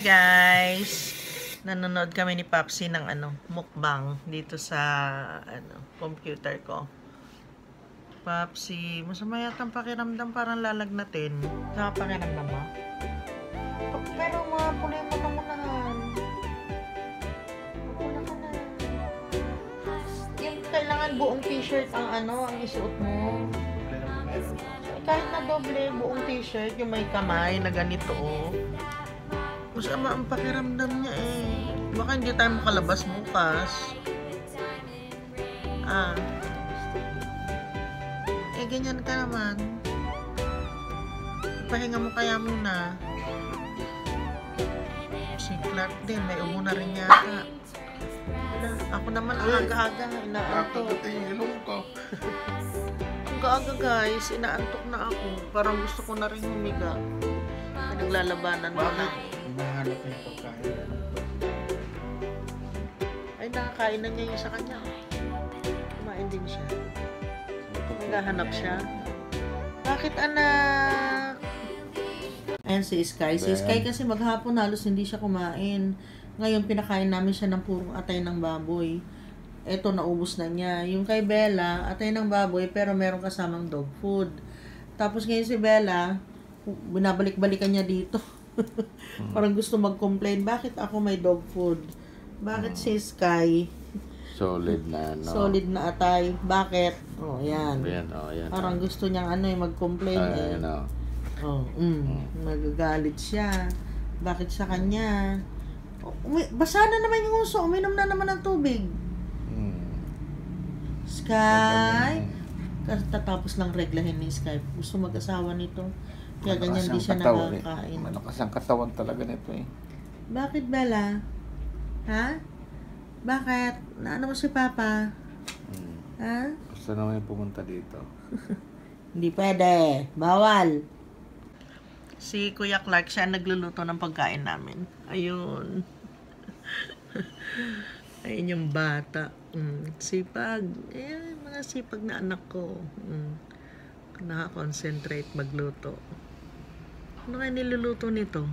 Guys, nanonood kami ni Papsi ng mukbang dito sa computer ko. Papsi, masama yata ang pakiramdam, parang lalagnatin. Sa pakiramdam mo? Pero mga pulay mo na munahan. Pula ka na. Yung kailangan buong t-shirt ang isuot mo. Kahit na doble, buong t-shirt, yung may kamay na ganito, masama ang pakiramdam niya eh. Baka hindi tayo makalabas bukas. Ganyan ka naman. Pahinga mo kaya muna. Si Clark din, may umo na rin yata. Ako naman, aga-aga, inaantok. Ang aga guys, inaantok na ako. Parang gusto ko na rin humiga. Naglalabanan mo na. Nahanap yung pagkain. Ay, nakakain na niya yung sa kanya. Kumain din siya. Naghahanap siya. Bakit anak? Ayan si Sky. Si Sky kasi maghapon halos hindi siya kumain. Ngayon pinakain namin siya ng purong atay ng baboy. Eto, naubos na niya. Yung kay Bella, atay ng baboy pero meron kasamang dog food. Tapos ngayon si Bella, binabalik-balikan niya dito. Parang gusto mag-complain, bakit ako may dog food? Bakit si Sky? Solid na, no? Solid na atay. Bakit? Oh, yan. Yan. Parang gusto niyang mag-complain eh. Magagalit siya. Bakit sa kanya? Basa na naman yung uso. Uminom na naman ng tubig. Sky? Tatapos lang reglahin ni Sky. Gusto mag-asawa nito. Kaya ganyan di siya nakakain. Malakas ang katawan talaga nito eh. Bakit, Bella? Ha? Bakit? Naano mo si Papa? Ha? Gusto naman yung pumunta dito. Hindi pwede. Bawal. Si Kuya Clark, siya nagluluto ng pagkain namin. Ayun. Ayun yung bata. Sipag. Mga sipag na anak ko. Naka-concentrate magluto. Ano kaya niluluto nito?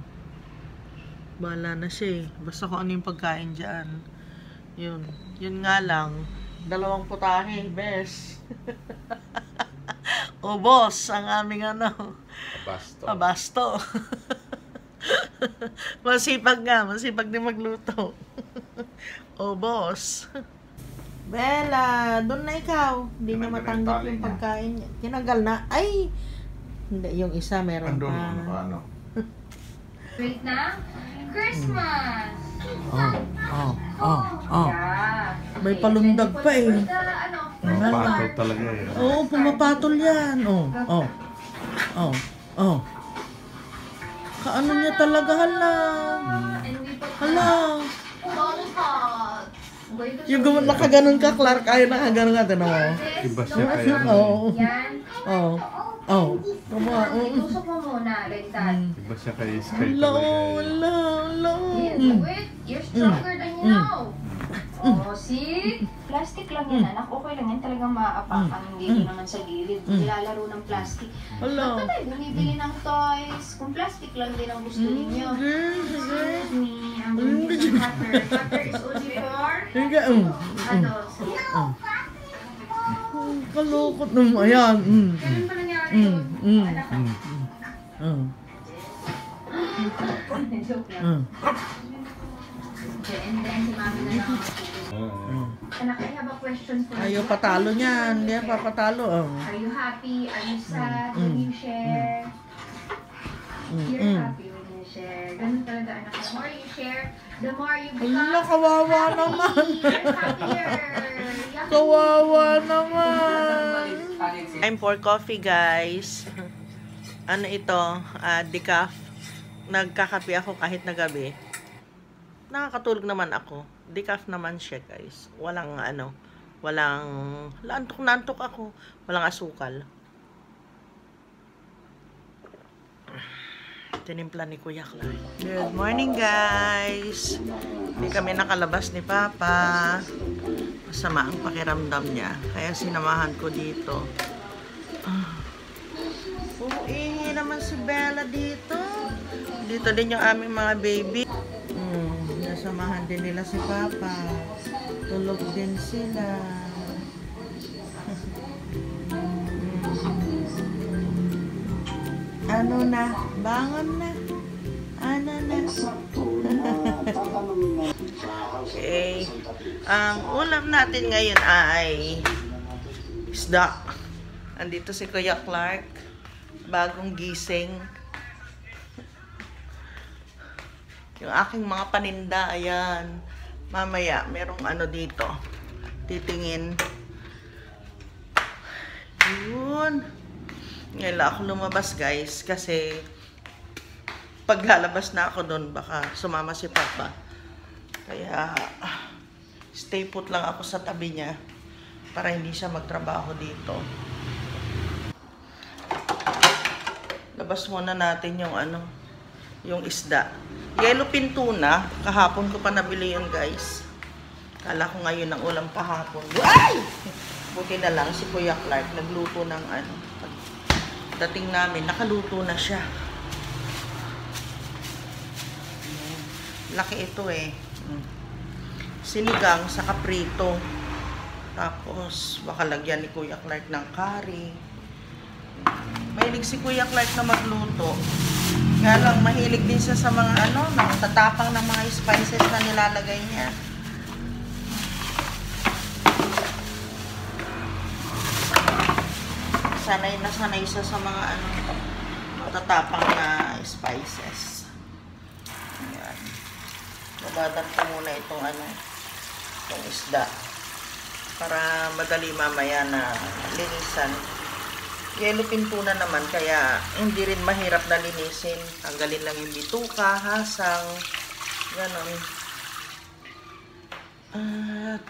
Bahala na siya eh. Basta kung ano yung pagkain dyan. Yun nga lang. 2 putahe, bes. O boss, ang aming Abasto. Masipag din magluto. O boss. Bella, doon na ikaw. Hindi na matanggap yung pagkain niya. Tinagal na. Ay! Hindi, yung isa meron pa. Wait na? Christmas! May palundag pa eh. Pumapatol talaga eh. Oo, pumapatol yan. Kaano niya talaga, hala. Yung nakaganon ka, Clark, ayaw nakaganon natin, Iba siya kaya. Itusok mo muna, like that. Iba siya kay Sky Wala. Wait, you're stronger than you know. See? Plastic lang yan, anak. Okay lang yan. Talagang maaapakan. Hindi naman sa gilid. Nilalaro ng plastic. Hala. Ba't tayo bumibili ng toys? Kung plastic lang din ang gusto ninyo. Excuse me. I'm going to use some cutter. Cutter is only for adults. Kalukot naman. Ayan. Ganun pa nangyari yun. Joke lang. And then, si mami na lang. Anak, I have a question for you. Ayaw patalo niyan. Hindi yan papatalo. Are you happy? Are you sad when you share? You're happy when you share. Ganun talaga, anak. The more you share, the more you become Hala, kawawa naman. You're happier. Kawawa naman. Time for coffee, guys. Ano ito? Decaf. Nagkakape ako kahit na gabi. Nakakatulog naman ako. Decaf naman siya, guys. Walang antok ako. Walang asukal. Tinimpla ni Kuya Clark. Good morning, guys. Hindi kami nakalabas ni Papa. Masama ang pakiramdam niya. Kaya sinamahan ko dito. Uwi naman si Bella dito. Dito din yung aming mga baby. Nasamahan din nila si Papa. Tulog din sila. Ano na? Bangon na. Ano na? Okay. Ang ulam natin ngayon ay isda. Andito si Kuya Clark. Bagong gising. Yung aking mga paninda, ayan. Mamaya, merong ano dito. Titingin. Yun. Ngayon lang ako lumabas, guys. Kasi, pag lalabas na ako doon, baka sumama si Papa. Kaya, stay put lang ako sa tabi niya. Para hindi siya magtrabaho dito. Labas muna natin yung ano, yung isda. Yellowfin tuna. Kahapon ko pa nabili yun, guys. Kala ko ngayon ang ulam kahapon. Ay! Buti na lang si Kuya Clark nagluto ng ano. Dating namin, nakaluto na siya. Laki ito eh. Sinigang sa kaprito. Tapos, baka lagyan ni Kuya Clark ng curry. Mahilig si Kuya Clark na magluto. Kaya lang, mahilig din siya sa mga ano, tatapang ng mga spices na nilalagay niya. Sanay na sanay siya sa mga ano, matatapang na spices. Ayan. Babadan ko muna itong ano, itong isda. Para madali mamaya na linisan. Yellowfin tuna naman, kaya hindi rin mahirap na linisin. Tanggalin lang yung bituka, hasang, ganon. At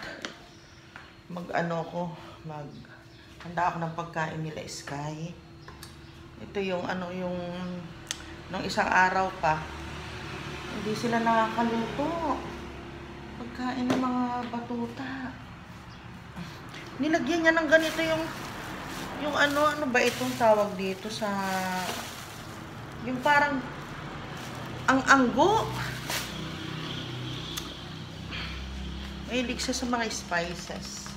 handa ako ng pagkain nila Sky. Ito yung ano, yung nung isang araw pa. Hindi sila nakakaluto. Pagkain ng mga batuta. Nilagyan niya ng ganito yung ano ba itong tawag dito sa, yung parang ang anggo. Mahilig siya sa mga spices.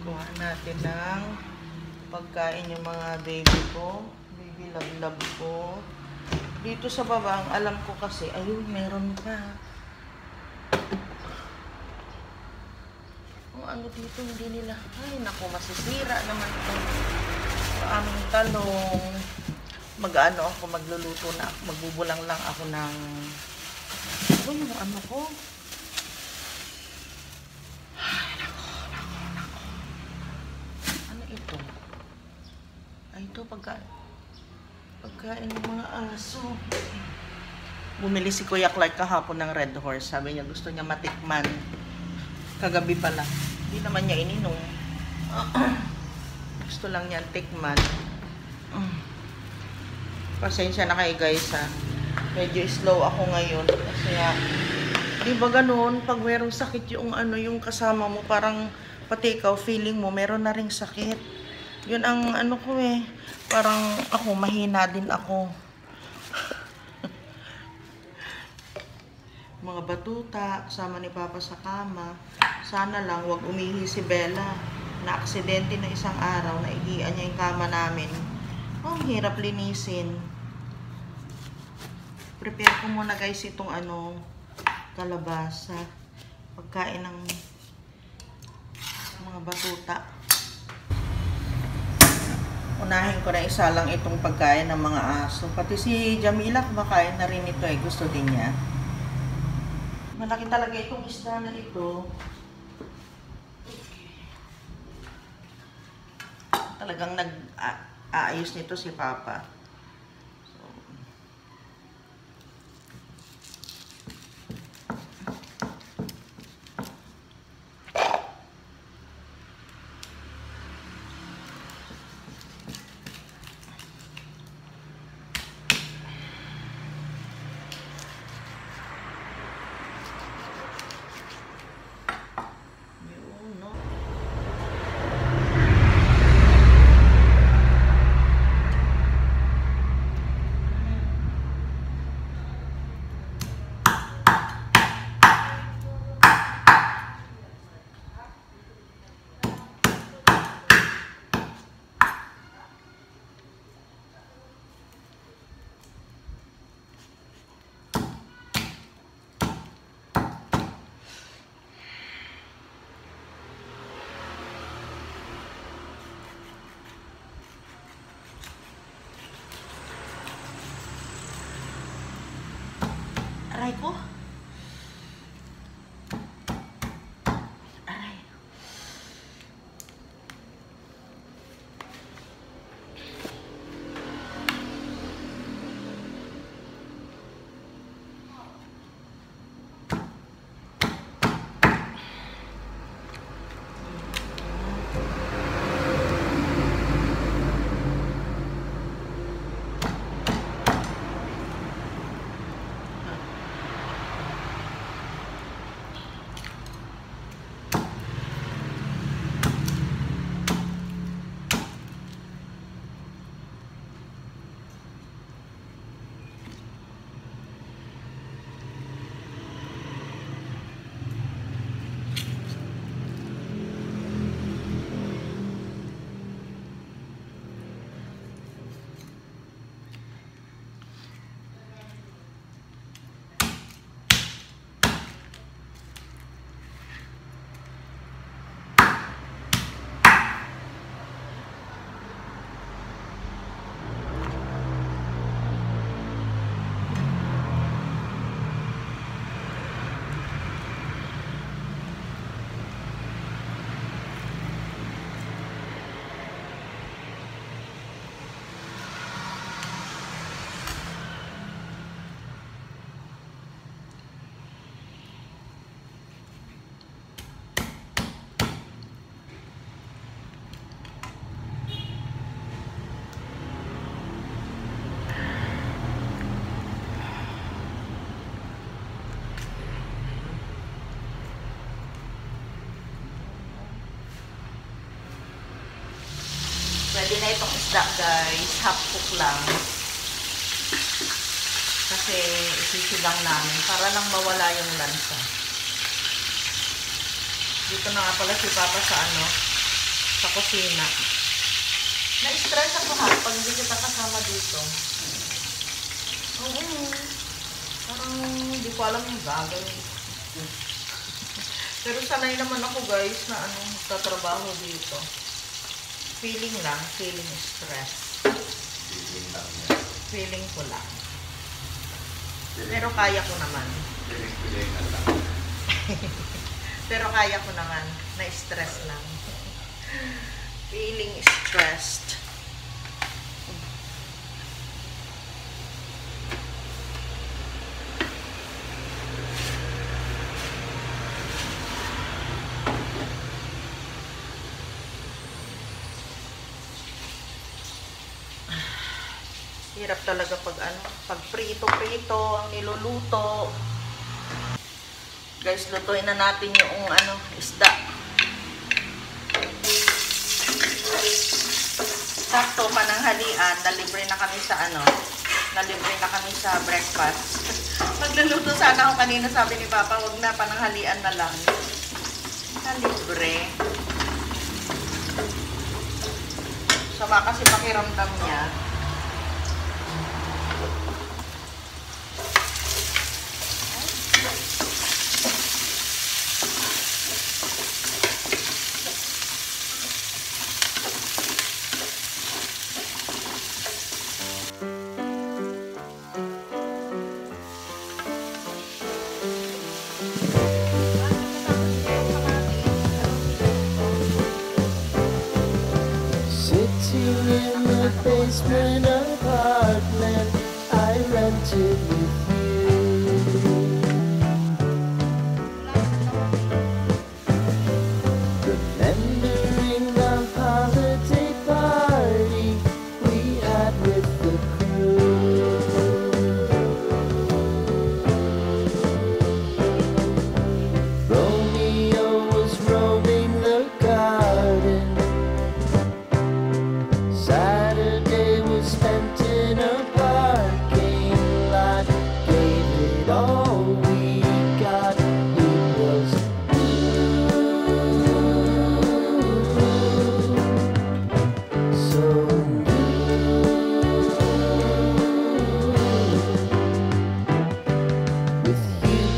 Kuha natin ng pagkain yung mga baby ko, baby love ko. Dito sa baba, ang alam ko kasi, ayun, meron pa. Ano dito, hindi nila, ay naku, masisira naman itong aming talong. Mag-ano ako, magluluto na ako, magbubulang lang ako ng, ano yung ano ko? Ay, naku. Ano ito? Ay, ito, pagkain ng mga aso. Bumili si Kuya Clark kahapon ng Red Horse. Sabi niya, gusto niya matikman. Kagabi pala. Hindi naman niya ininom. Gusto lang niya tikman. Pasensya na kayo, guys, ha. Medyo slow ako ngayon. Kasi di ba ganun? Pag merong sakit yung ano, yung kasama mo, parang pati ikaw, feeling mo, meron na ring sakit. Yun ang ano ko eh. Parang ako, mahina din ako. Mga batuta, kasama ni Papa sa kama. Sana lang wag umihi si Bella. Na-aksidente na isang araw, naihian niya yung kama namin. Oh, hirap linisin. Prepare ko muna, guys, itong ano, kalabasa. Pagkain ng mga batuta. Unahin ko na isa lang itong pagkain ng mga aso. Pati si Jamila, kumakain na rin ito eh. Gusto din niya. Malaki talaga itong isda na ito. Talagang nag-aayos nito si Papa. So, Aray ko. Aray. Pwede na itong isda, guys. Half cook lang. Kasi isisigang namin para lang mawala yung lansa. Dito na nga pala si Papa sa sa kusina. Na-stress ako ha pag hindi kita kasama dito. Oo. Parang hindi ko alam yung gagawin. Pero sanay naman ako, guys, na tatrabaho dito. Feeling lang, feeling stress. Feeling lang yan. Feeling ko lang. Pero kaya ko naman. Feeling na lang. Pero kaya ko naman. Na-stress lang. Feeling stressed. Hirap talaga pag prito-prito ang niluluto. Guys, lutuin na natin yung isda. Sakto pananghalian, nalibre na kami sa breakfast. Magluluto sana ako kanina, sabi ni Papa, wag na, pananghalian na lang. Nalibre. Sama kasi pakiramdam niya. Basement apartment I rented with you. Remembering the holiday party we had with the crew. Romeo was roaming the garden. Saturday was spent in a parking lot. Gave it all we got. It was so with you.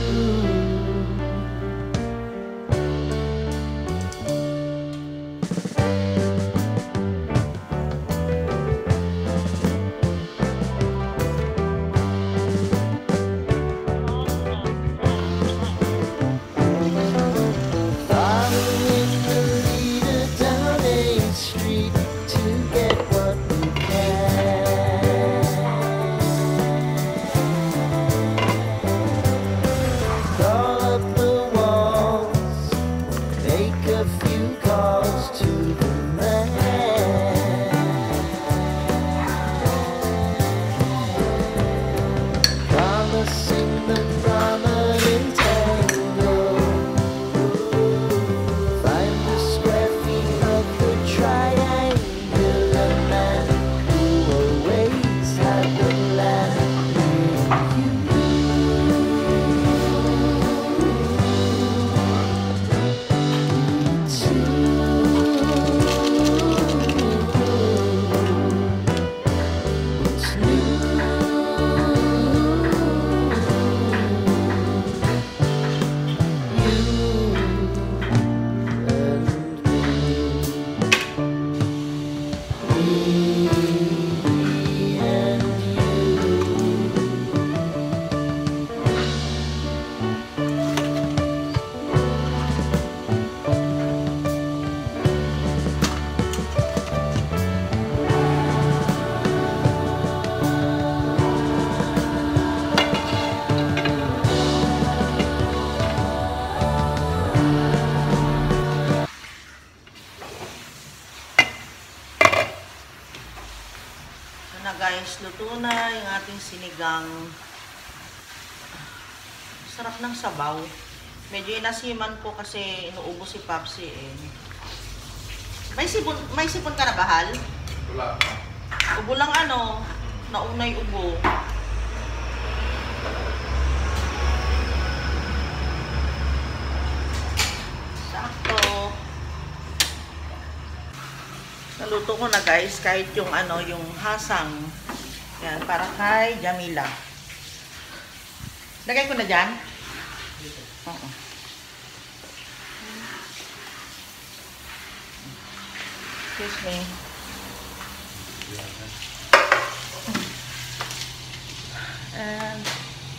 Luto na yung ating sinigang. Sarap ng sabaw. Medyo inasiman ko kasi inuubos si Papsi eh. May sipon ka na, Bahal? Wala. Ubo lang ano, naunay ubo. Sakto. Naluto ko na guys, kahit yung ano, yung hasang. Yan, para kay Jamila. Lagay ko na dyan? Oo. Excuse me. And,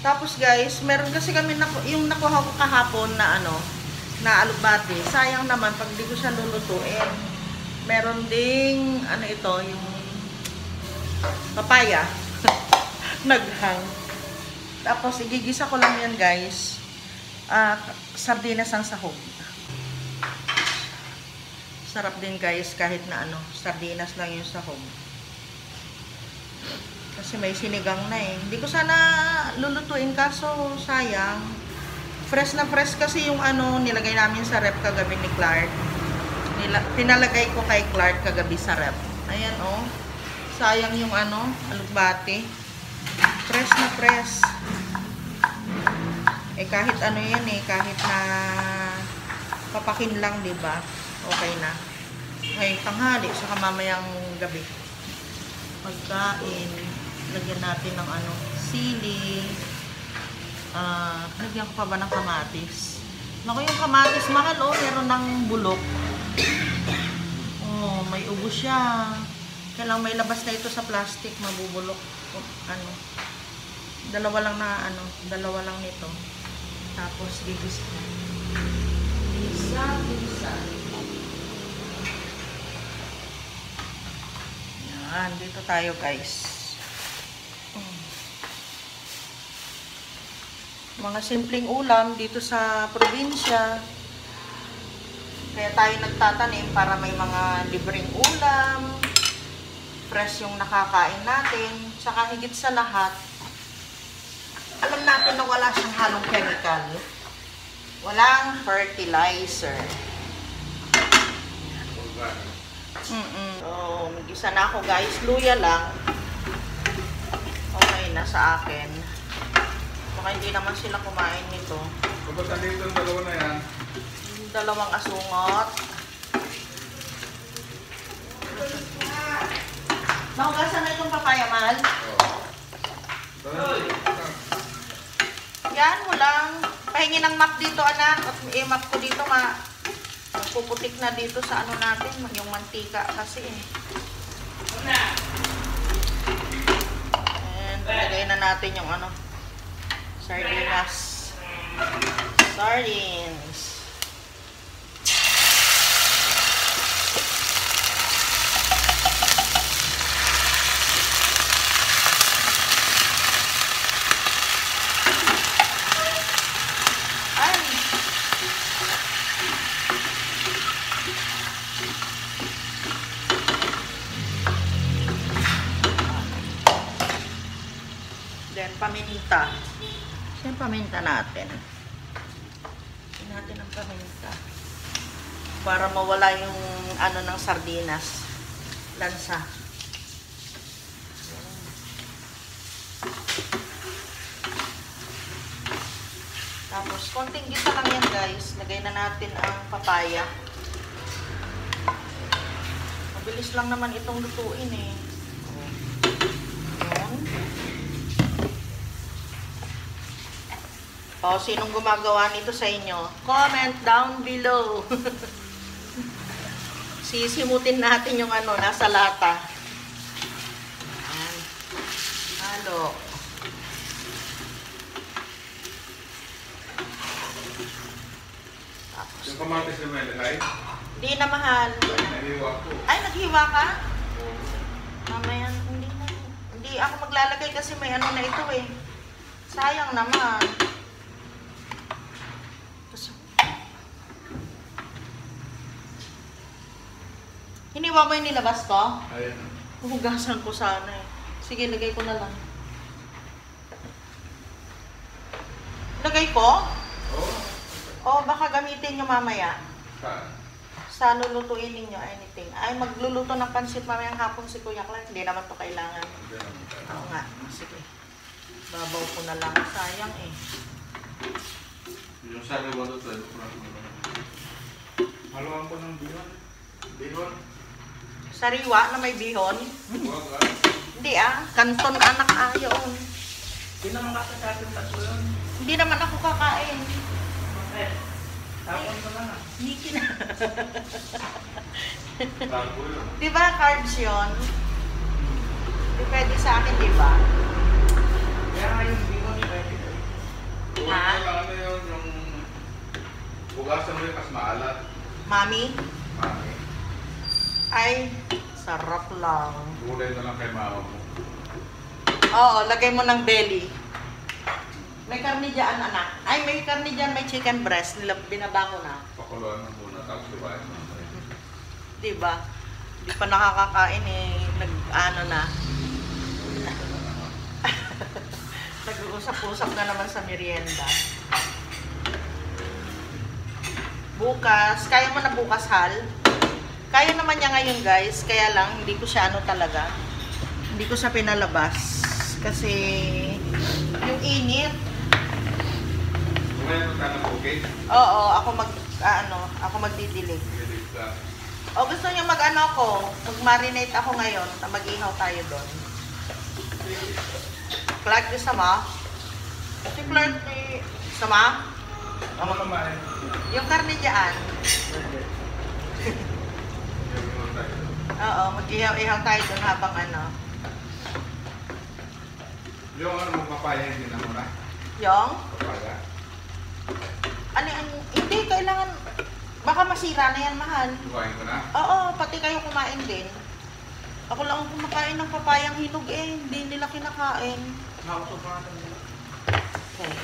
tapos guys, meron kasi kami yung nakuha ko kahapon na ano, na alubate. Sayang naman pag di ko siya lulutuin. Meron ding ano ito, yung papaya. Naghang. Tapos igigisa ko lang yan guys. Sardinas ang sahog. Sarap din guys kahit na ano, sardinas lang yung sahog. Kasi may sinigang na eh. Hindi ko sana lulutuin kaso sayang. Fresh na fresh kasi yung ano nilagay namin sa rep kagabi ni Clark. Pinalagay ko kay Clark kagabi sa rep. Ayan oh. Sayang yung ano, alugbate. Fresh na fresh. Eh kahit ano yan eh, kahit na papakin lang, 'di ba? Okay na. Ngayon tanghali saka mamayang gabi. Pagkain, lagyan natin ng ano, sili. Lagyan ko pa ba ng kamatis? Naku, yung kamatis mahal oh, meron ng bulok. Oh, may ubo siya. Kailangan may labas na ito sa plastic, mabubulok. Ano, dalawa lang nito. Tapos gigisa. Gisa. Yan, dito tayo guys. Mga simpleng ulam dito sa probinsya. Kaya tayo nagtatanim para may mga libreng ulam. Fresh yung nakakain natin. Saka higit sa lahat, alam natin na wala siyang halong chemical. Walang fertilizer. So, mag-isa na ako guys. Luya lang. Okay na sa akin. Baka hindi naman sila kumain nito. Kapag nandito yung dalawa na yan, Dalawang asungot. Mahugasan na itong papaya, Mahal. Yan mo lang. Pahingi ng map dito, anak. At i-map ko dito, magpuputik na dito sa ano natin. Yung mantika kasi eh. And ilagay na natin yung ano. Sardinas. Sardines. Then, paminta. Yung paminta natin. Ito natin ang paminta. Para mawala yung ano ng sardinas. Lansa. Tapos, konting gisa lang yan guys. Lagay na natin ang papaya. Mabilis lang naman itong lutuin eh. O, sinong gumagawa nito sa inyo? Comment down below. Sisimutin natin yung ano, nasa lata. Ayan. Halo. Tapos, yung kamatis na may lagay, hindi na mahal. naliwa ko. Ay, naghiwa ka? Mamaya, hindi ako maglalagay kasi may ano na ito eh. Sayang naman. Hiniwa mo yung nilabas ko? Ayan. Hugasan ko sana eh. Sige, lagay ko na lang. Lagay ko? Oo. O, baka gamitin nyo mamaya. Saan? Sa lulutuin ninyo, anything. Ay, magluluto ng pansit mamayang hapon si Kuya Clark. Hindi naman to kailangan. Hindi naman tayo. Oo nga. Sige. Babaw ko na lang. Sayang eh. Yung sariwa doon, pwede ko lang. Haluan ko ng bihon. Bihon. Sariwa na may bihon. Huwag ah. Hindi ah. Kanton anak ayon. Hindi naman kasi sa ating tatlo yun. Hindi naman ako kakain. Bakit? Tapon ko lang ah. Niki na. Tago yun. Di ba carbs yun? Di pwede sa akin, di ba? Kaya nga yung bihon ni Betty. Huwag Ha? ko lang ano yun, yung... Hugasan mo yung kas maalat. Mami? Mami. Ay, sarap lang. Gulay na lang kay mama mo. Oo, lagay mo ng belly. May karne dyan, anak. Ay, may karne dyan, may chicken breast. Binaba ko na. Pakuluan mo muna, tapos dibahin mo. Di ba? Di pa nakakakain eh. Nag-ano na. Nag-uusap-usap na naman sa merienda. Bukas. Kaya mo na bukas, Hal? Kaya naman niya ngayon, guys. Kaya lang, hindi ko siya ano talaga. Hindi ko siya pinalabas. Kasi, yung init. Kumain mo ka ng cookie? Oo, ako magdidilig. Bilis ka. O gusto niyo mag-ano ko, mag-marinate ako ngayon, na mag-ihaw tayo doon. Clark, gusto mo? Si Clark, gusto mo? Ako kumain. Yung karne dyan. Pwede. Yung bihon tayo. Oo, mag-ihaw-ihaw tayo doon habang ano. Yung ano mo, papaya hindi na muna. Yung? Papaya. Hindi, kailangan, baka masira na yan, mahal. Kumain ko na. Oo, pati kayo kumain din. Ako lang ang kumakain ng papayang hinog eh, hindi nila kinakain. Nakausap pa natin. Okay.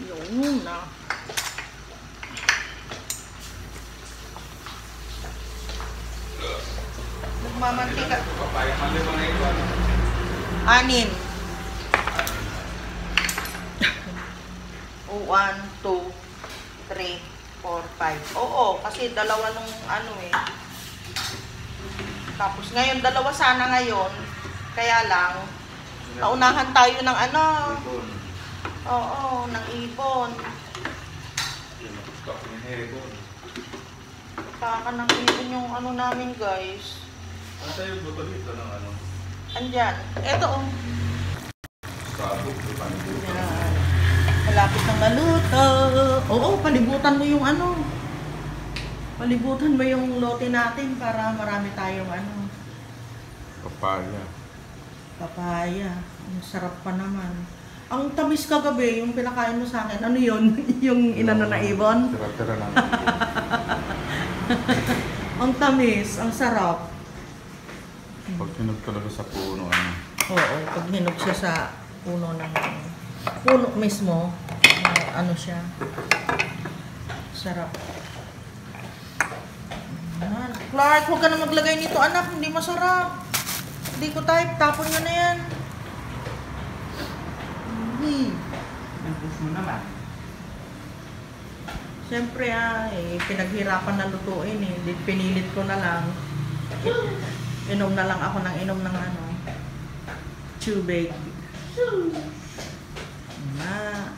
Yun na. Magmamantika. Papaya, mali ba na ito? 6. O, 1, 2, 3, 4, 5. Oo, kasi dalawa nung ano eh. Tapos ngayon, dalawa sana ngayon. Kaya lang, naunahan tayo ng ano. Ibon. Oo, ng ibon. Stock ni Hebon. Kaka ng ibon yung ano namin, guys. Ano tayo buto dito ng ano? Andyan. Eto, oh. Sabog, di pa nito. Yan. Malapit ng maluto. Oo, palibutan mo yung ano. Palibutan mo yung lote natin para marami tayong ano. Papaya. Papaya. Ang sarap pa naman. Ang tamis kagabi, yung pinakain mo sa akin. Ano yun? Yung inano na ibon? Tira-tira lang. Ang tamis, ang sarap. Pag tinog talaga sa puno, ano? Oo, pag hinog siya sa puno ng puno mismo, ano siya. Sarap. Ayan. Clark, huwag ka na maglagay nito, anak. Hindi masarap. Hindi ko type. Tapon nyo na yan. Nag-push mo naman. Siyempre pinaghirapan na lutuin eh. Hindi, pinilit ko na lang. Inom na lang ako ng inom ng ano. Tubig. Na.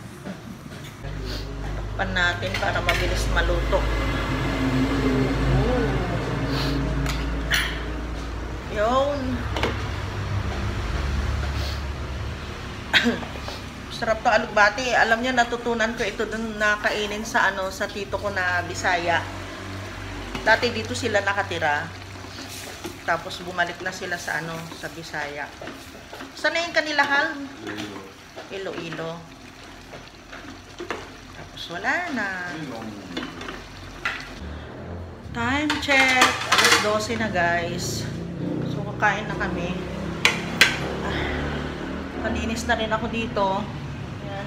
Pan natin para mabilis maluto. Yun. Sarap to alugbati. Alam niyo, natutunan ko ito dun na kainin sa ano, sa tito ko na Bisaya. Dati dito sila nakatira. Tapos bumalik na sila sa ano, sa Bisaya. Saan na yung kanila, Hal? Iloilo. Tapos wala na. Time check. Alas 12 na, guys. So, kakain na kami. Malinis na rin ako dito. Ayan.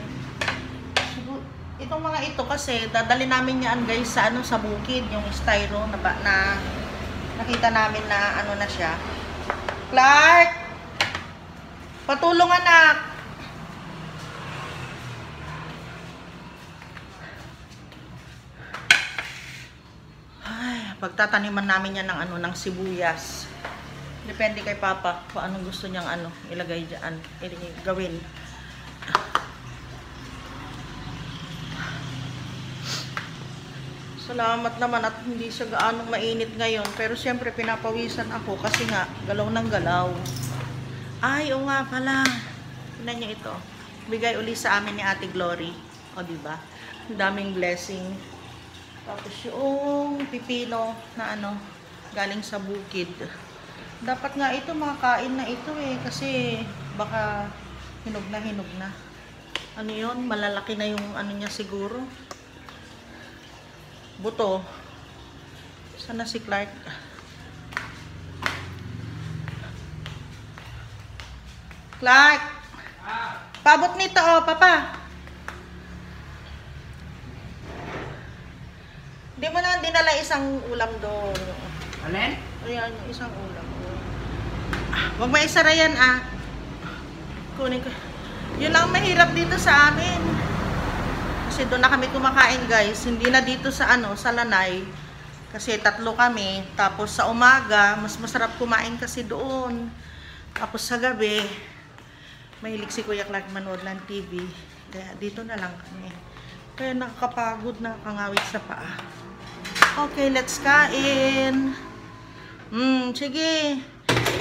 Siguro, itong mga ito kasi, dadali namin yan, guys, sa ano, sa bukid. Yung styro na nakita namin na ano na siya. Clark! Patulong, anak! Ay, pagtataniman namin yan ng ano, ng sibuyas. Depende kay Papa kung anong gusto niyang ano, ilagay dyan, gawin. Salamat naman at hindi siya gaanong mainit ngayon. Pero siyempre pinapawisan ako kasi nga galaw ng galaw. Ay, o nga pala. Tingnan niyo ito. Bigay uli sa amin ni Ate Glory. O, diba? Ang daming blessing. Tapos yung pipino na ano, galing sa bukid. Dapat nga ito, makakain na ito eh. Kasi baka hinog na. Ano yun? Malalaki na yung ano niya siguro. Buto. Sana si Clark. Clark! Paabot nito, oh, Papa. Hindi mo na dinala isang ulam doon. Alin? Ayan, isang ulam. Huwag may isara yan, ah. Kunin ko. Yun lang mahirap dito sa amin. Kasi doon na kami kumakain, guys. Hindi na dito sa ano, sa Lanay. Kasi 3 kami. Tapos sa umaga, mas masarap kumain kasi doon. Tapos sa gabi, mahilig si Kuya Clark manood ng TV. Kaya dito na lang kami. Kaya nakakapagod, nakakangawit sa paa. Okay, let's kain. Sige.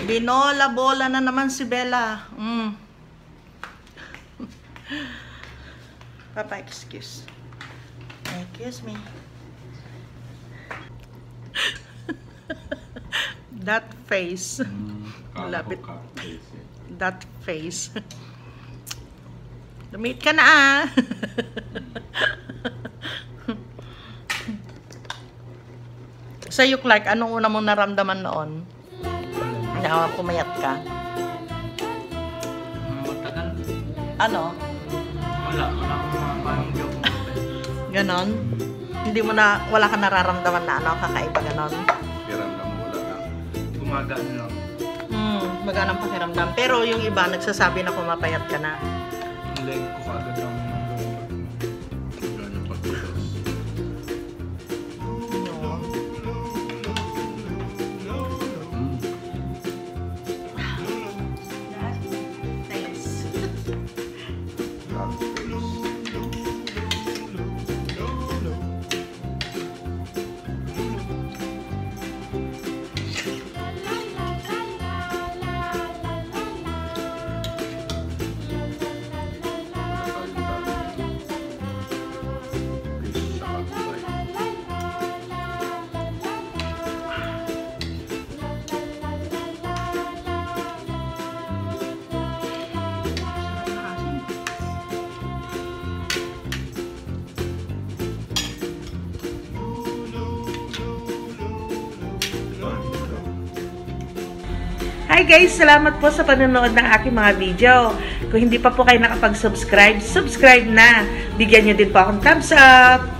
Binola-bola na naman si Bella. Papa, excuse. Excuse me. That face. Malapit. That face. Lumit ka na, ah. Sa'yo, Clark, anong una mong naramdaman noon? Na pumayat ka? Matagal. Ano? Wala akong parang joke. Ganon? Hindi mo na, wala ka nararamdaman na ano, kakaiba ganon? Pakiramdam mo wala lang. Gumagaan lang. Maganang pakiramdam. Pero yung iba, nagsasabi na pumapayat ka na. Ang leg ko kaagad lang. Yan yung pagkilos. Thanks. Hi guys! Salamat po sa panonood ng aking mga video. Kung hindi pa po kayo nakapag-subscribe, subscribe na. Bigyan nyo din po akong thumbs up.